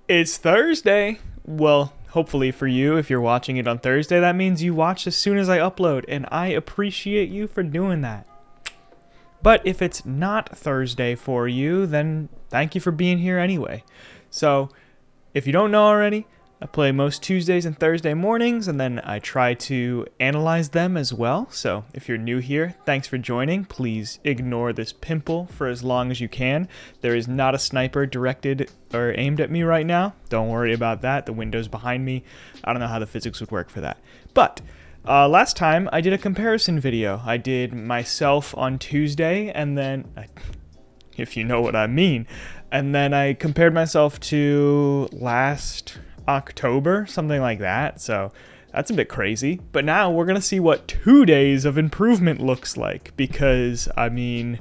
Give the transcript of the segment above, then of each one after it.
It's Thursday. Well, hopefully for you, if you're watching it on Thursday, that means you watch as soon as I upload, and I appreciate you for doing that. But if it's not Thursday for you, then thank you for being here anyway. So, if you don't know already, I play most Tuesdays and Thursday mornings, and then I try to analyze them as well. So if you're new here, thanks for joining. Please ignore this pimple for as long as you can. There is not a sniper directed or aimed at me right now. Don't worry about that. The window's behind me. I don't know how the physics would work for that. But last time I did a comparison video. I did myself on Tuesday, and then, if you know what I mean, and then I compared myself to last October, something like that. So that's a bit crazy. But now we're gonna see what 2 days of improvement looks like, because I mean,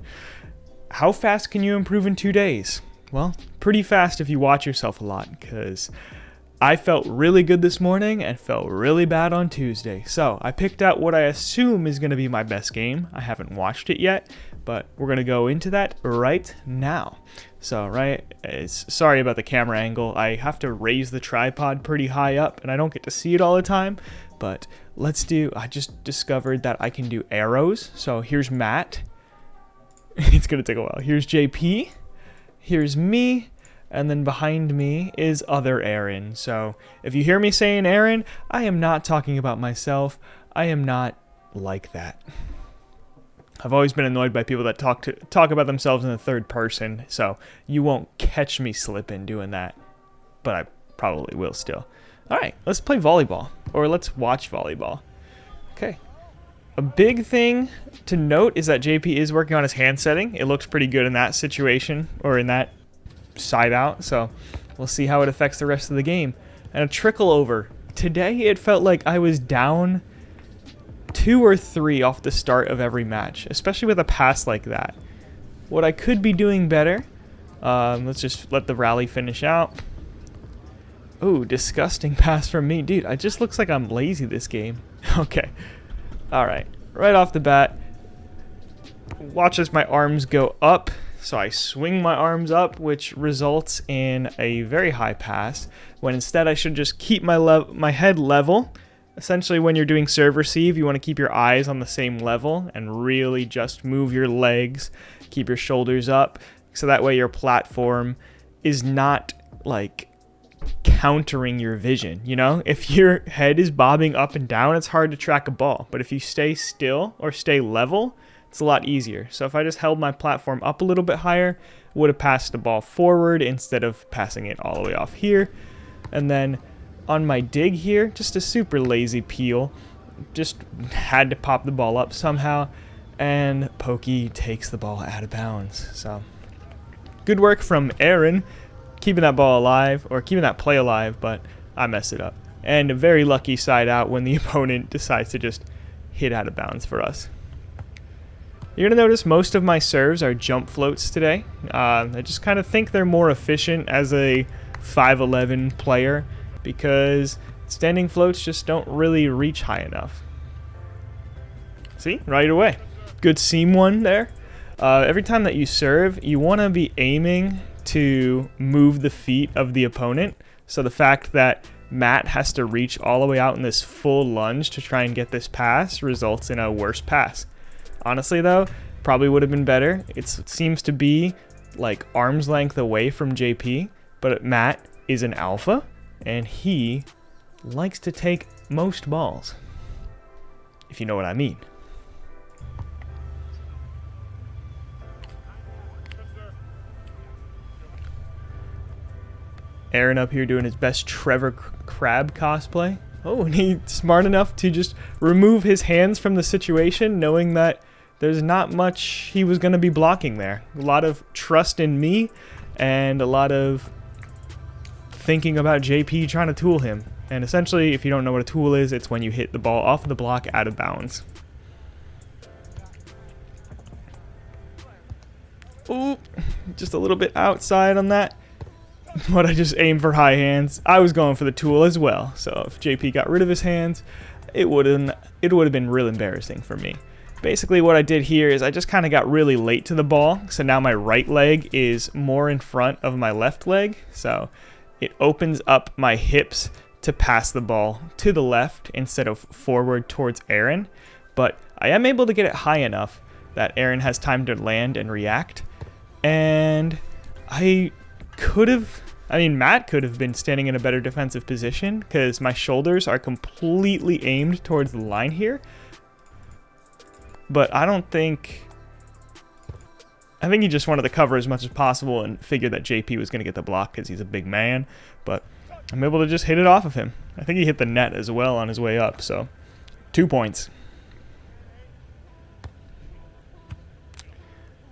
how fast can you improve in 2 days? Well, pretty fast if you watch yourself a lot, because I felt really good this morning and felt really bad on Tuesday. So I picked out what I assume is going to be my best game. I haven't watched it yet, but we're going to go into that right now. So, sorry about the camera angle. I have to raise the tripod pretty high up, and I don't get to see it all the time. But I just discovered that I can do arrows. So here's Matt. It's going to take a while. Here's JP. Here's me. And then behind me is other Aaron. So if you hear me saying Aaron, I am not talking about myself. I am not like that. I've always been annoyed by people that talk about themselves in the third person. So you won't catch me slipping doing that. But I probably will still. All right, let's play volleyball. Or let's watch volleyball. Okay. A big thing to note is that JP is working on his hand setting. It looks pretty good in that situation, or in that side out, so we'll see how it affects the rest of the game. And a trickle over. Today it felt like I was down 2 or 3 off the start of every match, especially with a pass like that. What I could be doing better, let's just let the rally finish out. Ooh, disgusting pass from me. Dude, it just looks like I'm lazy this game. Okay. Alright, right off the bat, watch as my arms go up. So I swing my arms up, which results in a very high pass, when instead I should just keep my head level. Essentially, when you're doing serve receive, you want to keep your eyes on the same level and really just move your legs, keep your shoulders up, so that way your platform is not like countering your vision, you know? If your head is bobbing up and down, it's hard to track a ball, but if you stay still or stay level, it's a lot easier. So if I just held my platform up a little bit higher, would have passed the ball forward instead of passing it all the way off here. And then on my dig here, just a super lazy peel. Just had to pop the ball up somehow, and Pokey takes the ball out of bounds. So good work from Aaron, keeping that ball alive, or keeping that play alive, but I messed it up. And a very lucky side out when the opponent decides to just hit out of bounds for us. You're going to notice most of my serves are jump floats today. I just kind of think they're more efficient as a 5'11 player, because standing floats just don't really reach high enough. See? Right away. Good seam one there. Every time that you serve, you want to be aiming to move the feet of the opponent. So the fact that Matt has to reach all the way out in this full lunge to try and get this pass results in a worse pass. Honestly, though, probably would have been better. It seems to be like arm's length away from JP, but Matt is an alpha, and he likes to take most balls, if you know what I mean. Aaron up here doing his best Trevor Crab cosplay. Oh, and he's smart enough to just remove his hands from the situation, knowing that there's not much he was going to be blocking there. A lot of trust in me, and a lot of thinking about JP trying to tool him. And essentially, if you don't know what a tool is, it's when you hit the ball off of the block out of bounds. Ooh, just a little bit outside on that. But I just aimed for high hands. I was going for the tool as well. So if JP got rid of his hands, it would have been real embarrassing for me. Basically what I did here is I just kind of got really late to the ball. So now my right leg is more in front of my left leg. So it opens up my hips to pass the ball to the left instead of forward towards Aaron. But I am able to get it high enough that Aaron has time to land and react. And Matt could have been standing in a better defensive position because my shoulders are completely aimed towards the line here. But I think he just wanted to cover as much as possible and figured that JP was going to get the block because he's a big man. But I'm able to just hit it off of him. I think he hit the net as well on his way up. So 2 points.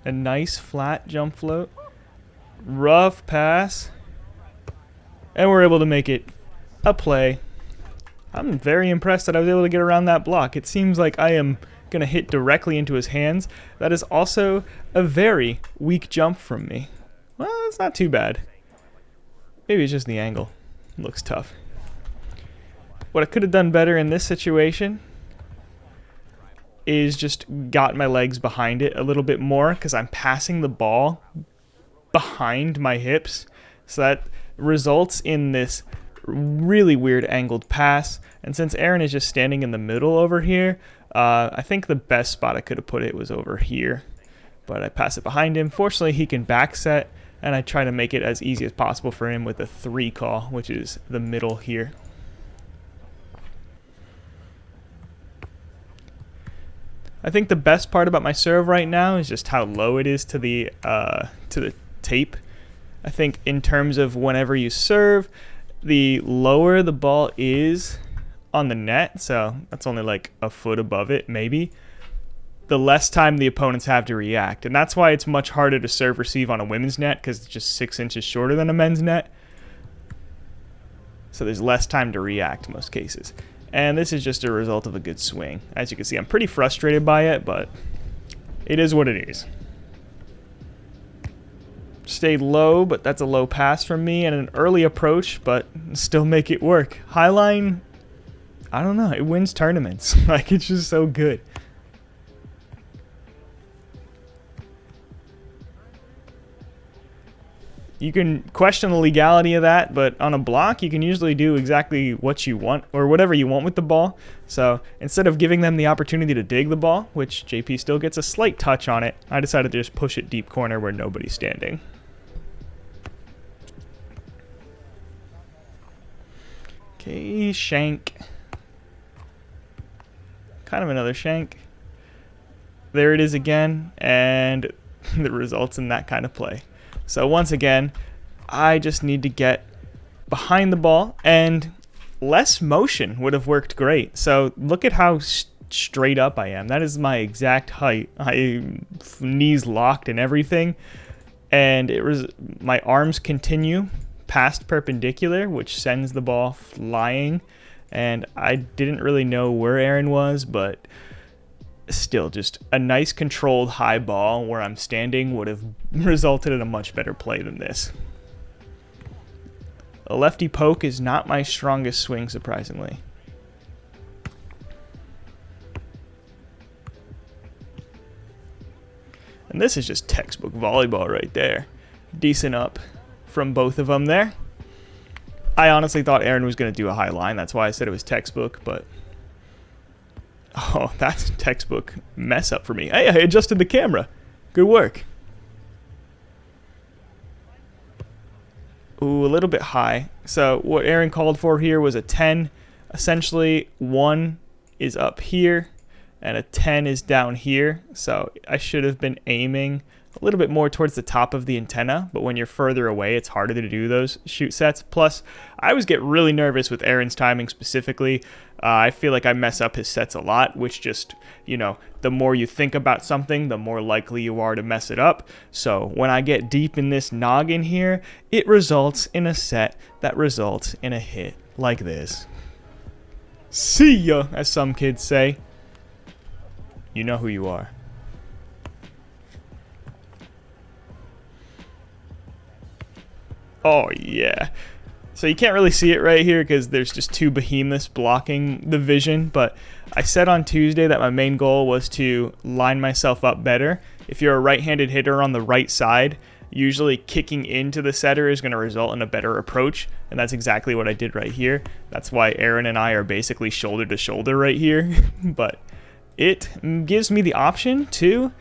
A nice flat jump float. Rough pass. And we're able to make it a play. I'm very impressed that I was able to get around that block. It seems like I am going to hit directly into his hands. That is also a very weak jump from me. Well, it's not too bad. Maybe it's just the angle. It looks tough. What I could have done better in this situation is just got my legs behind it a little bit more because I'm passing the ball behind my hips. So that results in this really weird angled pass. And since Aaron is just standing in the middle over here, I think the best spot I could have put it was over here. But I pass it behind him. Fortunately, he can back set, and I try to make it as easy as possible for him with a 3 call, which is the middle here. I think the best part about my serve right now is just how low it is to the tape. I think in terms of whenever you serve, the lower the ball is on the net, so that's only like a foot above it maybe, the less time the opponents have to react. And that's why it's much harder to serve receive on a women's net, because it's just 6 inches shorter than a men's net. So there's less time to react in most cases. And this is just a result of a good swing. As you can see, I'm pretty frustrated by it, but it is what it is. Stayed low, but that's a low pass from me, and an early approach, but still make it work. Highline, I don't know, it wins tournaments. Like, it's just so good. You can question the legality of that, but on a block, you can usually do exactly what you want, or whatever you want with the ball. So instead of giving them the opportunity to dig the ball, which JP still gets a slight touch on it, I decided to just push it deep corner where nobody's standing. Okay, shank. Kind of another shank. There it is again, and the results in that kind of play. So once again, I just need to get behind the ball, and less motion would have worked great. So look at how straight up I am. That is my exact height. Knees locked and everything. And my arms continue past perpendicular, which sends the ball flying. And I didn't really know where Aaron was, but still, just a nice controlled high ball where I'm standing would have resulted in a much better play than this. A lefty poke is not my strongest swing, surprisingly. And this is just textbook volleyball right there. Decent up from both of them there. I honestly thought Aaron was going to do a high line. That's why I said it was textbook, but oh, that's textbook mess up for me. Hey, I adjusted the camera. Good work. Ooh, a little bit high. So what Aaron called for here was a 10. Essentially, 1 is up here, and a 10 is down here. So I should have been aiming a little bit more towards the top of the antenna, but when you're further away, it's harder to do those shoot sets. Plus, I always get really nervous with Aaron's timing specifically. I feel like I mess up his sets a lot, which just, the more you think about something, the more likely you are to mess it up. So when I get deep in this noggin here, it results in a set that results in a hit like this. See ya, as some kids say. You know who you are. Oh, yeah. So you can't really see it right here because there's just 2 behemoths blocking the vision, but I said on Tuesday that my main goal was to line myself up better. If you're a right-handed hitter on the right side, usually kicking into the setter is going to result in a better approach, and that's exactly what I did right here. That's why Aaron and I are basically shoulder to shoulder right here. But it gives me the option to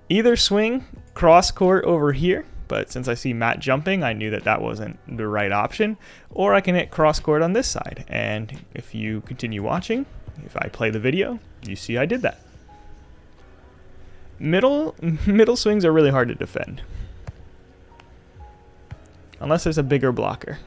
either swing cross court over here, but since I see Matt jumping, I knew that that wasn't the right option, or I can hit cross court on this side. And if you continue watching, if I play the video, you see I did that. Middle swings are really hard to defend, unless there's a bigger blocker.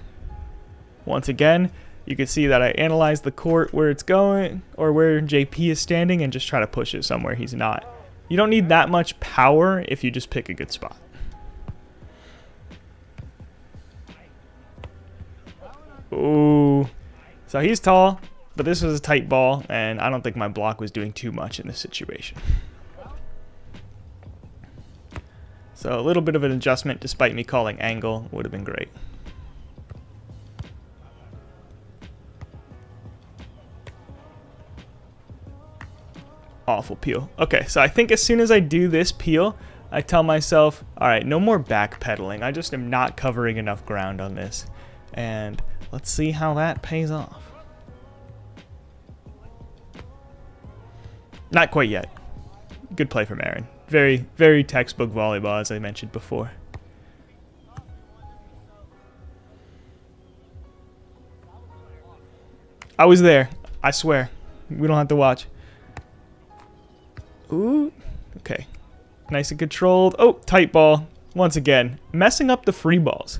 Once again, you can see that I analyze the court where it's going, or where JP is standing, and just try to push it somewhere he's not. You don't need that much power if you just pick a good spot. Ooh. So he's tall, but this was a tight ball, and I don't think my block was doing too much in this situation. So a little bit of an adjustment, despite me calling angle, would have been great. Awful peel. Okay, so I think as soon as I do this peel, I tell myself, all right, no more backpedaling. I just am not covering enough ground on this. And let's see how that pays off. Not quite yet. Good play from Aaron. Very, very textbook volleyball, as I mentioned before. I was there. I swear. We don't have to watch. Ooh. Okay. Nice and controlled. Oh, tight ball. Once again, messing up the free balls.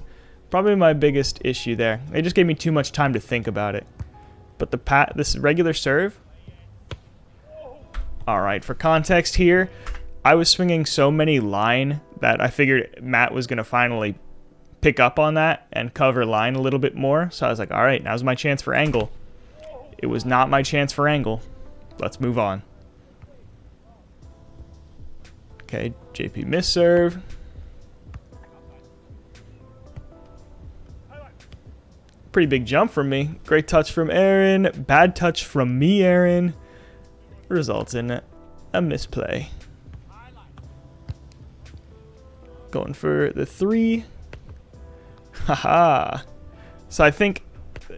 Probably my biggest issue there. They just gave me too much time to think about it. But this regular serve. All right, for context here, I was swinging so many line that I figured Matt was going to finally pick up on that and cover line a little bit more. So I was like, all right, now's my chance for angle. It was not my chance for angle. Let's move on. Okay, JP miss serve. Pretty big jump from me. Great touch from Aaron. Bad touch from me, Aaron. Results in a misplay. Going for the 3. Haha. So I think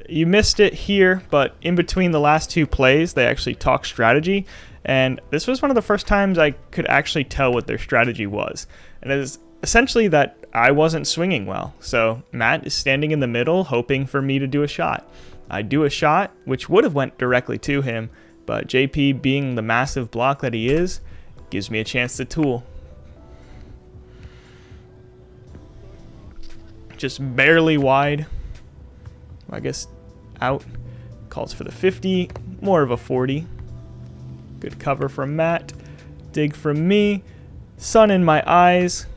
you missed it here, but in between the last 2 plays, they actually talked strategy. And this was one of the first times I could actually tell what their strategy was. And it is essentially that I wasn't swinging well. So Matt is standing in the middle, hoping for me to do a shot. I do a shot, which would have went directly to him, but JP, being the massive block that he is, gives me a chance to tool. Just barely wide. I guess out. Calls for the 50, more of a 40. Good cover from Matt. Dig from me. Sun in my eyes.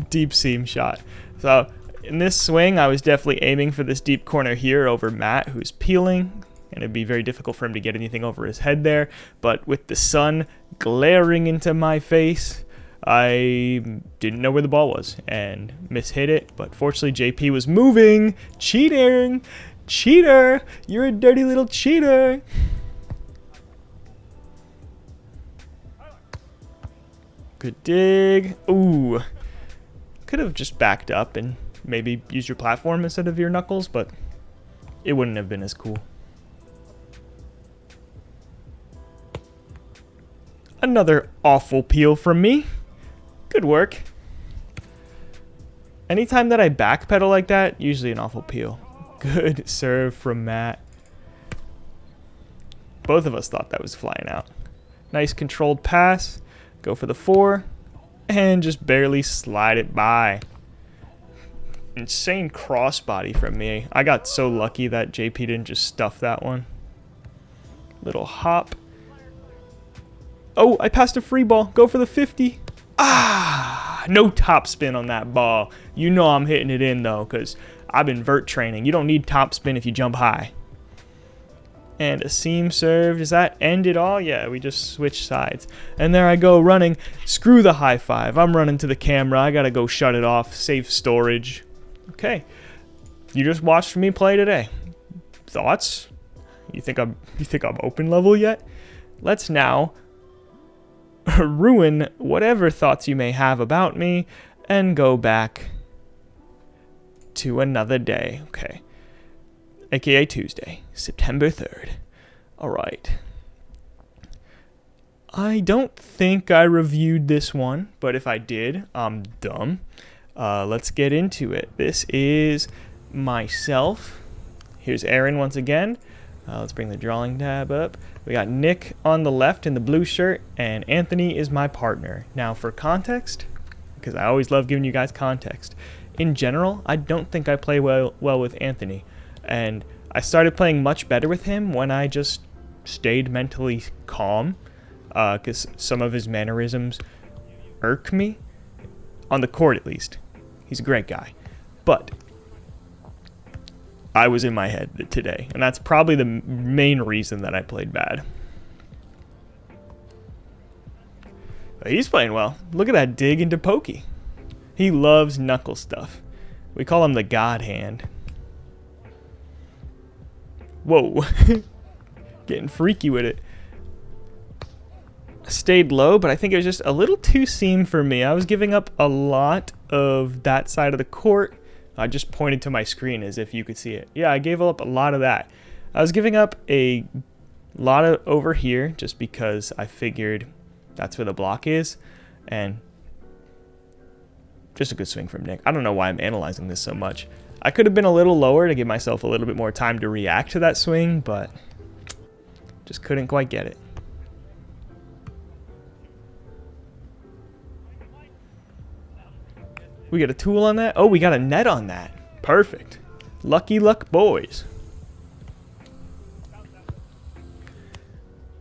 Deep seam shot. So in this swing, I was definitely aiming for this deep corner here over Matt, who's peeling. And it'd be very difficult for him to get anything over his head there. But with the sun glaring into my face, I didn't know where the ball was and mishit it. But fortunately, JP was moving. Cheating. Cheater. You're a dirty little cheater. Good dig. Ooh. Could have just backed up and maybe used your platform instead of your knuckles, but it wouldn't have been as cool. Another awful peel from me. Good work. Anytime that I backpedal like that, usually an awful peel. Good serve from Matt. Both of us thought that was flying out. Nice controlled pass. Go for the 4. And just barely slide it by. Insane crossbody from me. I got so lucky that JP didn't just stuff that one. Little hop. Oh, I passed a free ball. Go for the 50. Ah, no top spin on that ball. You know I'm hitting it in, though, because I've been vert training. You don't need top spin if you jump high. And a seam serve. Does that end it all? Yeah, we just switched sides. And there I go running. Screw the high five. I'm running to the camera. I got to go shut it off. Save storage. Okay. You just watched me play today. Thoughts? You think I'm open level yet? Let's now ruin whatever thoughts you may have about me and go back to another day. Okay. AKA Tuesday, September 3rd. All right. I don't think I reviewed this one, but if I did, I'm dumb. Let's get into it. This is myself. Here's Aaron once again. Let's bring the drawing tab up. We got Nick on the left in the blue shirt, and Anthony is my partner. Now for context, because I always love giving you guys context. In general, I don't think I play well with Anthony, and I started playing much better with him when I just stayed mentally calm. Because some of his mannerisms irk me, on the court at least. He's a great guy. But I was in my head today, and that's probably the main reason that I played bad. But he's playing well. Look at that dig into pokey. He loves knuckle stuff. We call him the God Hand. Whoa. Getting freaky with it. Stayed low, but I think it was just a little too seam for me. I was giving up a lot of that side of the court. I just pointed to my screen as if you could see it. Yeah, I gave up a lot of that. I was giving up a lot of over here just because I figured that's where the block is. And just a good swing from Nick. I don't know why I'm analyzing this so much. I could have been a little lower to give myself a little bit more time to react to that swing, but just couldn't quite get it. We got a tool on that. Oh, we got a net on that. Perfect. Lucky luck, boys.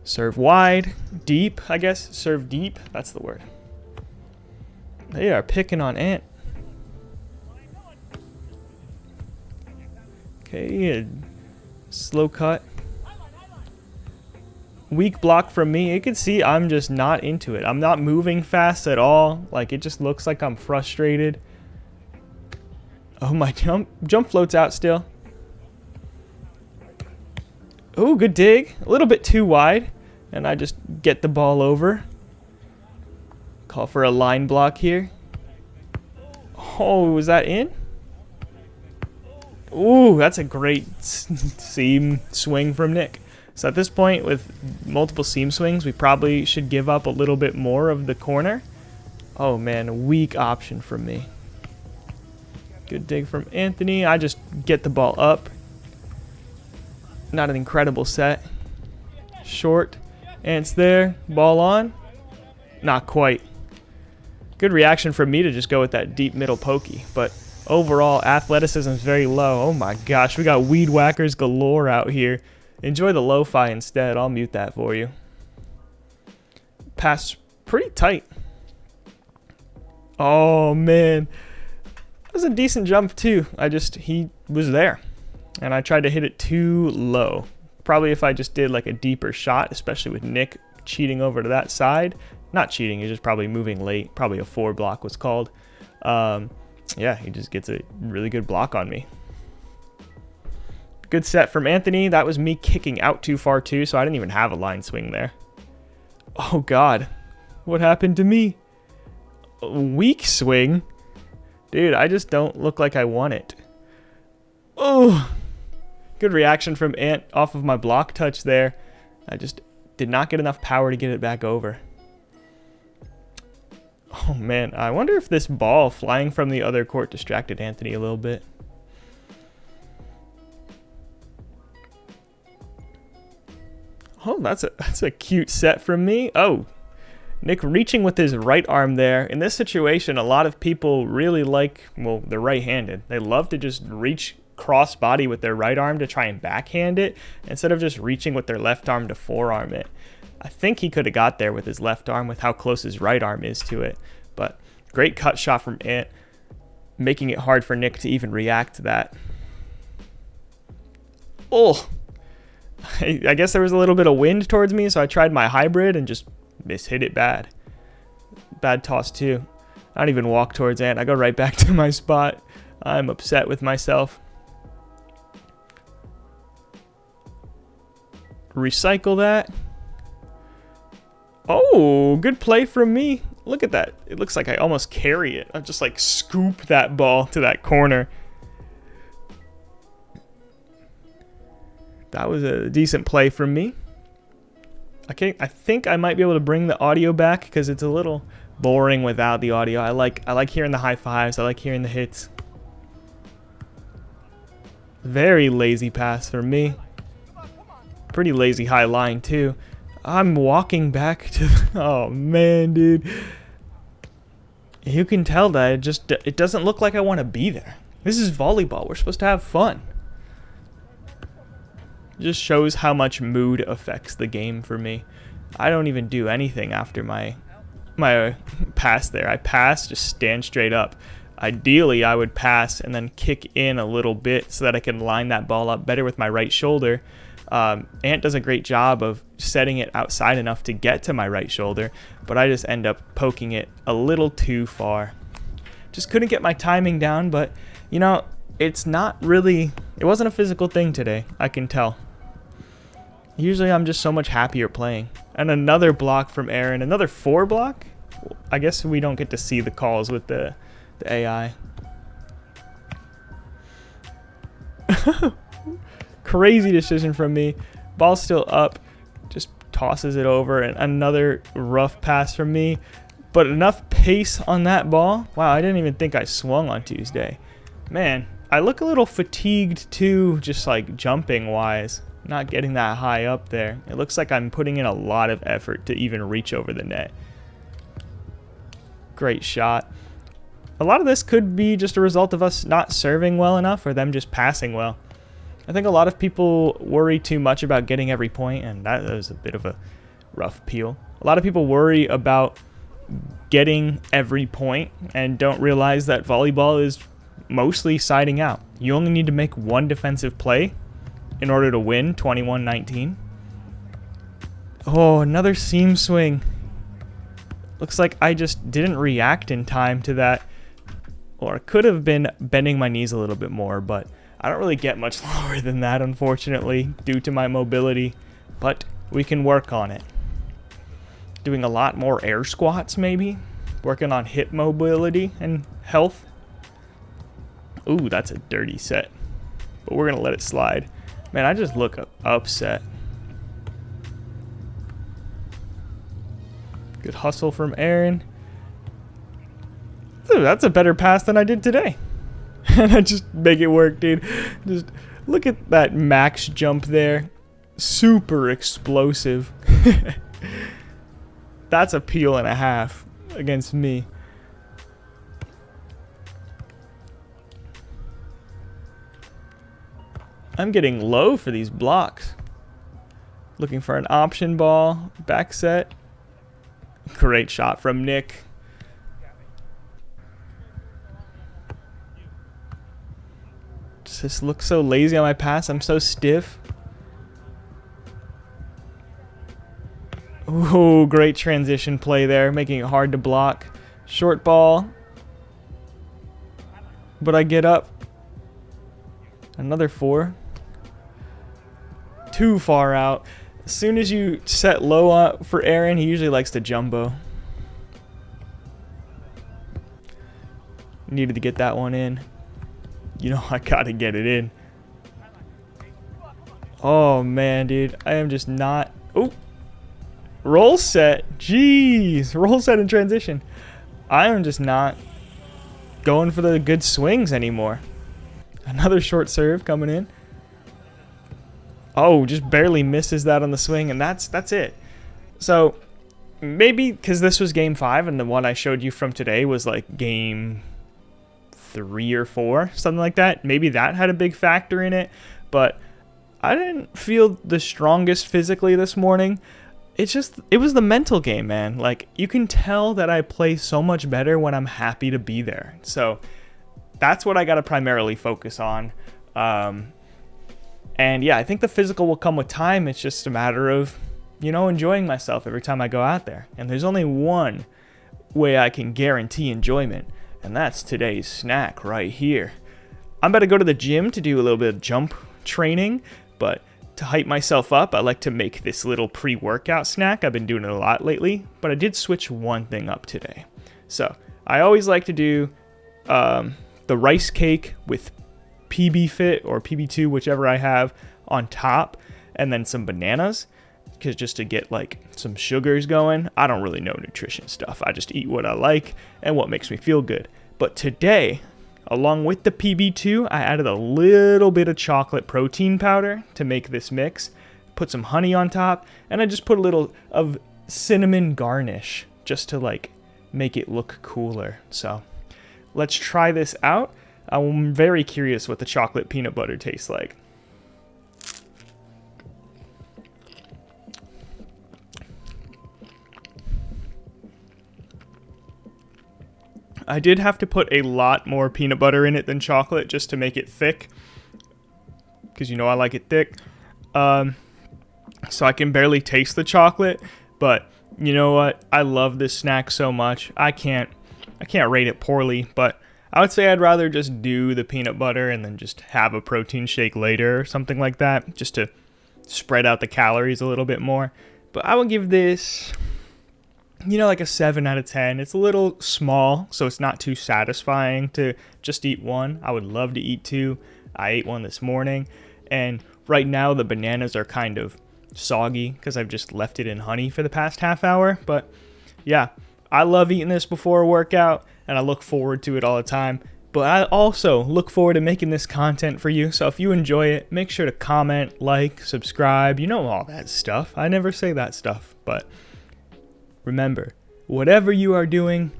Serve wide. Deep, I guess. Serve deep. That's the word. They are picking on Ant. Okay. Slow cut. Weak block from me. You can see I'm just not into it. I'm not moving fast at all. Like, it just looks like I'm frustrated. Oh, my jump floats out still. Oh, good dig. A little bit too wide. And I just get the ball over. Call for a line block here. Oh, was that in? Ooh, that's a great seam swing from Nick. So at this point, with multiple seam swings, we probably should give up a little bit more of the corner. Oh man, a weak option from me. Good dig from Anthony. I just get the ball up. Not an incredible set. Short. Ant's there. Ball on. Not quite. Good reaction from me to just go with that deep middle pokey. But overall, athleticism is very low. Oh my gosh, we got weed whackers galore out here. Enjoy the lo-fi instead. I'll mute that for you. Pass pretty tight. Oh, man. That was a decent jump, too. He was there. And I tried to hit it too low. Probably if I just did like a deeper shot, especially with Nick cheating over to that side. Not cheating, he's just probably moving late. Probably a 4 block was called. Yeah, he just gets a really good block on me. Good set from Anthony. That was me kicking out too far too, so I didn't even have a line swing there. Oh God, what happened to me? A weak swing? Dude, I just don't look like I want it. Oh, good reaction from Ant off of my block touch there. I just did not get enough power to get it back over. Oh man, I wonder if this ball flying from the other court distracted Anthony a little bit. Oh, that's a cute set from me. Oh, Nick reaching with his right arm there. In this situation, a lot of people really like, well, they're right-handed. They love to just reach cross body with their right arm to try and backhand it instead of just reaching with their left arm to forearm it. I think he could have got there with his left arm with how close his right arm is to it. But great cut shot from Ant, making it hard for Nick to even react to that. Oh, I guess there was a little bit of wind towards me, so I tried my hybrid and just mishit it bad. Bad toss too. I don't even walk towards Ant. I go right back to my spot. I'm upset with myself. Recycle that. Oh, good play from me. Look at that. It looks like I almost carry it. I just like scoop that ball to that corner. That was a decent play from me. I think I might be able to bring the audio back because it's a little boring without the audio. I like hearing the high fives. I like hearing the hits. Very lazy pass for me. Pretty lazy high line too. I'm walking back to... Oh man, dude. You can tell that it doesn't look like I want to be there. This is volleyball. We're supposed to have fun. It just shows how much mood affects the game for me. I don't even do anything after my pass there. I pass, just stand straight up. Ideally, I would pass and then kick in a little bit so that I can line that ball up better with my right shoulder. Ant does a great job of setting it outside enough to get to my right shoulder, but I just end up poking it a little too far. Just couldn't get my timing down, but you know, it's not really, it wasn't a physical thing today, I can tell. Usually I'm just so much happier playing. And another block from Aaron, another 4 block? I guess we don't get to see the calls with the AI. Crazy decision from me. Ball's still up. Just tosses it over. And another rough pass from me. But enough pace on that ball. Wow, I didn't even think I swung on Tuesday. Man, I look a little fatigued too, just like jumping wise. Not getting that high up there. It looks like I'm putting in a lot of effort to even reach over the net. Great shot. A lot of this could be just a result of us not serving well enough or them just passing well. I think a lot of people worry too much about getting every point, and that was a bit of a rough peel. A lot of people worry about getting every point and don't realize that volleyball is mostly siding out. You only need to make one defensive play in order to win 21-19. Oh, another seam swing. Looks like I just didn't react in time to that. Or could have been bending my knees a little bit more, but I don't really get much lower than that, unfortunately, due to my mobility. But we can work on it. Doing a lot more air squats, maybe. Working on hip mobility and health. Ooh, that's a dirty set. But we're going to let it slide. Man, I just look upset. Good hustle from Aaron. Dude, that's a better pass than I did today. And I just make it work, dude. Just look at that max jump there. Super explosive. That's a peel and a half against me. I'm getting low for these blocks. Looking for an option ball. Back set. Great shot from Nick. Just look so lazy on my pass. I'm so stiff. Ooh, great transition play there. Making it hard to block. Short ball. But I get up. Another 4. Too far out. As soon as you set low for Aaron, he usually likes to jumbo. Needed to get that one in. You know, I gotta get it in. Oh, man, dude. I am just not... Oh! Roll set. Jeez. Roll set in transition. I am just not going for the good swings anymore. Another short serve coming in. Oh, just barely misses that on the swing, and that's it. So, maybe because this was game 5, and the one I showed you from today was like game 3 or 4, something like that. Maybe that had a big factor in it, but I didn't feel the strongest physically this morning. It was the mental game, man. Like, you can tell that I play so much better when I'm happy to be there. So that's what I got to primarily focus on. And yeah, I think the physical will come with time. It's just a matter of, you know, enjoying myself every time I go out there. And there's only one way I can guarantee enjoyment, and that's today's snack right here. I'm about to go to the gym to do a little bit of jump training, but To hype myself up, I like to make this little pre-workout snack. I've been doing it a lot lately, but I did switch one thing up today. So I always like to do the rice cake with PB Fit or PB2, whichever I have, on top, and then some bananas, because just to get like some sugars going. I don't really know nutrition stuff. I just eat what I like and what makes me feel good. But today, along with the PB2, I added a little bit of chocolate protein powder to make this mix. Put some honey on top, and I just put a little of cinnamon garnish just to like make it look cooler. So let's try this out. I'm very curious what the chocolate peanut butter tastes like. I did have to put a lot more peanut butter in it than chocolate just to make it thick, because you know I like it thick. So I can barely taste the chocolate, but you know what? I love this snack so much. I can't rate it poorly, but I would say I'd rather just do the peanut butter and then just have a protein shake later or something like that, just to spread out the calories a little bit more. But I would give this, like a 7 out of 10. It's a little small, so it's not too satisfying to just eat one. I would love to eat two. I ate one this morning, and right now the bananas are kind of soggy because I've just left it in honey for the past half hour. But yeah, I love eating this before a workout, and I look forward to it all the time. But I also look forward to making this content for you. So if you enjoy it, make sure to comment, like, subscribe, all that stuff. I never say that stuff, but remember, whatever you are doing,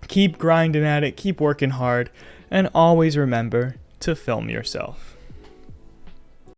keep grinding at it, keep working hard, and always remember to film yourself.